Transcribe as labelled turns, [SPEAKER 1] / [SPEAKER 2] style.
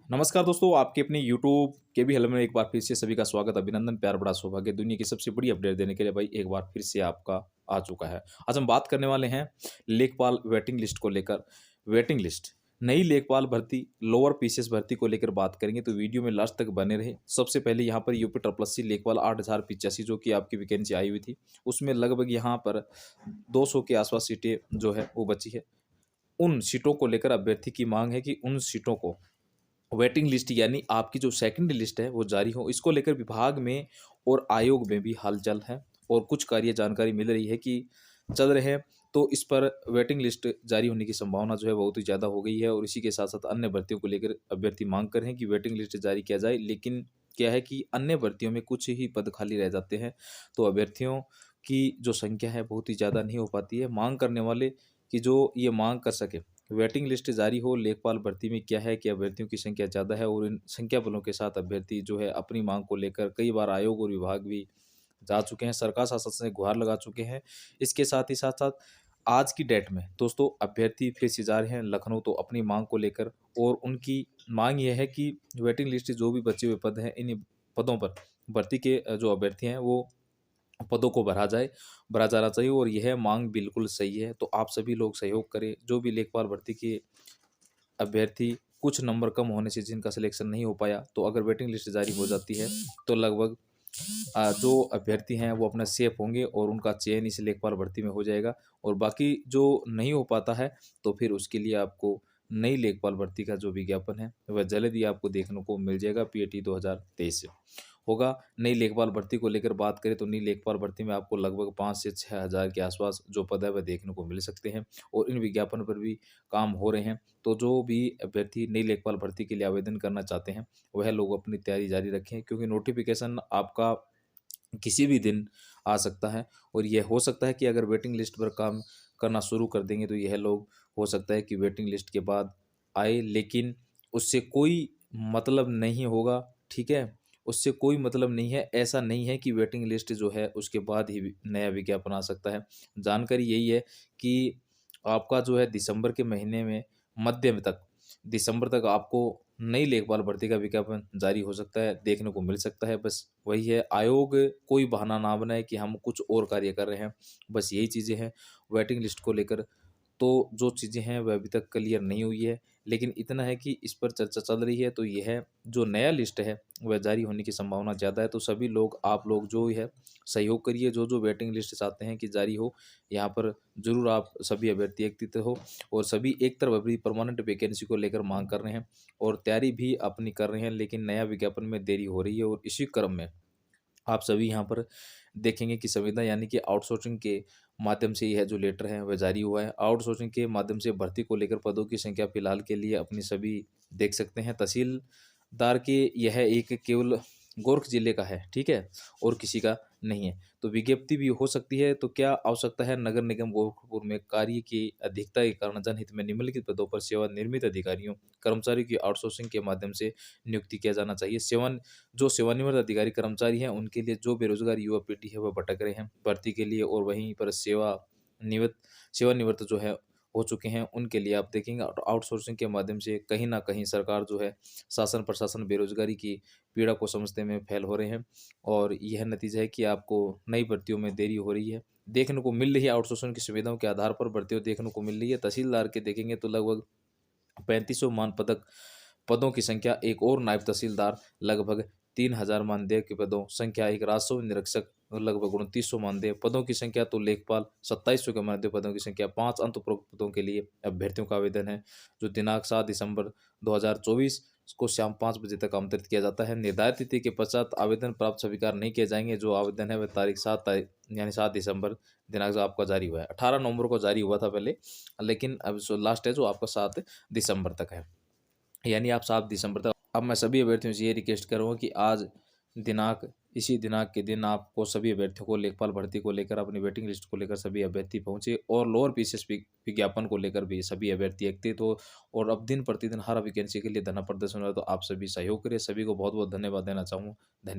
[SPEAKER 1] नमस्कार दोस्तों, आपके अपने यूट्यूब के भी हल में एक बार फिर से सभी का स्वागत, अभिनंदन, प्यार, बड़ा सौभाग्य। दुनिया की सबसे बड़ी अपडेट देने के लिए भाई एक बार फिर से आपका आ चुका है। आज हम बात करने वाले हैं लेखपाल वेटिंग लिस्ट को लेकर। वेटिंग लिस्ट, नई लेखपाल भर्ती, लोअर पीसीएस भर्ती को लेकर बात करेंगे, तो वीडियो में लास्ट तक बने रहे। सबसे पहले यहाँ पर यूपी ट्रिपल लेखपाल 8085 जो कि आपकी वैकेंसी आई हुई थी, उसमें लगभग यहाँ पर 200 के आसपास सीटें जो है वो बची है। उन सीटों को लेकर अभ्यर्थी की मांग है कि उन सीटों को वेटिंग लिस्ट यानी आपकी जो सेकंड लिस्ट है वो जारी हो। इसको लेकर विभाग में और आयोग में भी हलचल है और कुछ कार्य जानकारी मिल रही है कि चल रहे हैं। तो इस पर वेटिंग लिस्ट जारी होने की संभावना जो है बहुत ही ज़्यादा हो गई है और इसी के साथ साथ अन्य भर्तियों को लेकर अभ्यर्थी मांग कर रहे हैं कि वेटिंग लिस्ट जारी किया जाए। लेकिन क्या है कि अन्य भर्तियों में कुछ ही पद खाली रह जाते हैं, तो अभ्यर्थियों की जो संख्या है बहुत ही ज़्यादा नहीं हो पाती है। मांग करने वाले की जो ये मांग कर सके वेटिंग लिस्ट जारी हो। लेखपाल भर्ती में क्या है कि अभ्यर्थियों की संख्या ज़्यादा है और इन संख्या बलों के साथ अभ्यर्थी जो है अपनी मांग को लेकर कई बार आयोग और विभाग भी जा चुके हैं, सरकार शासन से गुहार लगा चुके हैं। इसके साथ ही साथ साथ आज की डेट में दोस्तों अभ्यर्थी फिर से जा रहे हैं लखनऊ, तो अपनी मांग को लेकर। और उनकी मांग यह है कि वेटिंग लिस्ट जो भी बचे हुए पद हैं, इन पदों पर भर्ती के जो अभ्यर्थी हैं वो पदों को भरा जाना चाहिए और यह मांग बिल्कुल सही है। तो आप सभी लोग सहयोग करें। जो भी लेखपाल भर्ती के अभ्यर्थी कुछ नंबर कम होने से जिनका सिलेक्शन नहीं हो पाया, तो अगर वेटिंग लिस्ट जारी हो जाती है तो लगभग जो अभ्यर्थी हैं वो अपना सेफ होंगे और उनका चयन इस लेखपाल भर्ती में हो जाएगा। और बाकी जो नहीं हो पाता है तो फिर उसके लिए आपको नई लेखपाल भर्ती का जो विज्ञापन है वह जल्द ही आपको देखने को मिल जाएगा। पीएटी 2023 से होगा। नई लेखपाल भर्ती को लेकर बात करें तो नई लेखपाल भर्ती में आपको लगभग 5 से 6 हज़ार के आसपास जो पद है वह देखने को मिल सकते हैं और इन विज्ञापन पर भी काम हो रहे हैं। तो जो भी अभ्यर्थी नई लेखपाल भर्ती के लिए आवेदन करना चाहते हैं वह लोग अपनी तैयारी जारी रखें, क्योंकि नोटिफिकेशन आपका किसी भी दिन आ सकता है। और यह हो सकता है कि अगर वेटिंग लिस्ट पर काम करना शुरू कर देंगे तो यह लोग हो सकता है कि वेटिंग लिस्ट के बाद आए, लेकिन उससे कोई मतलब नहीं होगा। ठीक है, उससे कोई मतलब नहीं है। ऐसा नहीं है कि वेटिंग लिस्ट जो है उसके बाद ही नया विज्ञापन आ सकता है। जानकारी यही है कि आपका जो है दिसंबर के महीने में मध्य तक, दिसंबर तक आपको नई लेखपाल भर्ती का विज्ञापन जारी हो सकता है, देखने को मिल सकता है। बस वही है, आयोग कोई बहाना ना बनाए कि हम कुछ और कार्य कर रहे हैं। बस यही चीज़ें हैं वेटिंग लिस्ट को लेकर। तो जो चीज़ें हैं वह अभी तक क्लियर नहीं हुई है, लेकिन इतना है कि इस पर चर्चा चल रही है। तो यह जो नया लिस्ट है वह जारी होने की संभावना ज़्यादा है। तो सभी लोग, आप लोग जो है सहयोग करिए। जो जो वेटिंग लिस्ट चाहते हैं कि जारी हो, यहाँ पर ज़रूर आप सभी अभ्यर्थी एकत्रित हो और सभी एक तरफ अपनी परमानेंट वैकेंसी को लेकर मांग कर रहे हैं और तैयारी भी अपनी कर रहे हैं। लेकिन नया विज्ञापन में देरी हो रही है और इसी क्रम में आप सभी यहाँ पर देखेंगे कि संविदा यानी कि आउटसोर्सिंग के माध्यम से यह जो लेटर है वह जारी हुआ है। आउटसोर्सिंग के माध्यम से भर्ती को लेकर पदों की संख्या फिलहाल के लिए अपनी सभी देख सकते हैं। तहसीलदार के यह एक केवल गोरख जिले का है, ठीक है, और किसी का नहीं है। तो विज्ञप्ति भी हो सकती है। तो क्या आवश्यकता है? नगर निगम गोरखपुर में कार्य की अधिकता के कारण जनहित में निम्नलिखित पदों पर सेवानिवृत्त अधिकारियों कर्मचारियों की आउटसोर्सिंग के माध्यम से नियुक्ति किया जाना चाहिए। जो सेवानिवृत्त अधिकारी कर्मचारी हैं उनके लिए जो बेरोजगार युवा पीढ़ी है वह भटक रहे हैं भर्ती के लिए, और वहीं पर सेवानिवृत्त जो है हो चुके हैं उनके लिए आप देखेंगे आउटसोर्सिंग के माध्यम से कहीं ना कहीं सरकार जो है, शासन प्रशासन बेरोजगारी की पीड़ा को समझते में फेल हो रहे हैं। और यह नतीजा है कि आपको नई भर्तियों में देरी हो रही है। देखने को मिल रही है आउटसोर्सिंग की सुविधाओं के आधार पर भर्तियों देखने को मिल रही है। तहसीलदार के देखेंगे तो लगभग 3500 पदों की संख्या, एक और नायब तहसीलदार लगभग 3000 मानदेय के पदों संख्या, एक राजस्व निरीक्षक लगभग 2900 मानदेय पदों की संख्या, तो लेखपाल 2700 के मानदेय पदों की संख्या। 5 अंतःप्रोक्त पदों के लिए अभ्यर्थियों का आवेदन है जो दिनांक 7 दिसंबर 2024 को शाम 5 बजे तक आमंत्रित किया जाता है। निर्धारित तिथि के पश्चात आवेदन प्राप्त स्वीकार नहीं किए जाएंगे। जो आवेदन है वह तारीख यानी 7 दिसंबर दिनांक जो आपका जारी हुआ है, 18 नवंबर को जारी हुआ था पहले, लेकिन अब जो लास्ट है जो आपका 7 दिसंबर तक है, यानी आप 7 दिसंबर तक। अब मैं सभी अभ्यर्थियों से ये रिक्वेस्ट करूँगा कि आज दिनांक, इसी दिनांक के दिन आपको सभी अभ्यर्थियों को लेखपाल भर्ती को लेकर अपनी वेटिंग लिस्ट को लेकर सभी अभ्यर्थी पहुंचे और लोअर पीसीएस विज्ञापन को लेकर भी सभी अभ्यर्थी एकत्रित हो। और अब दिन प्रतिदिन हर वैकेंसी के लिए धरना प्रदर्शन हो, तो आप सभी सहयोग करें। सभी को बहुत बहुत धन्यवाद देना चाहूँगा। धन्यवाद।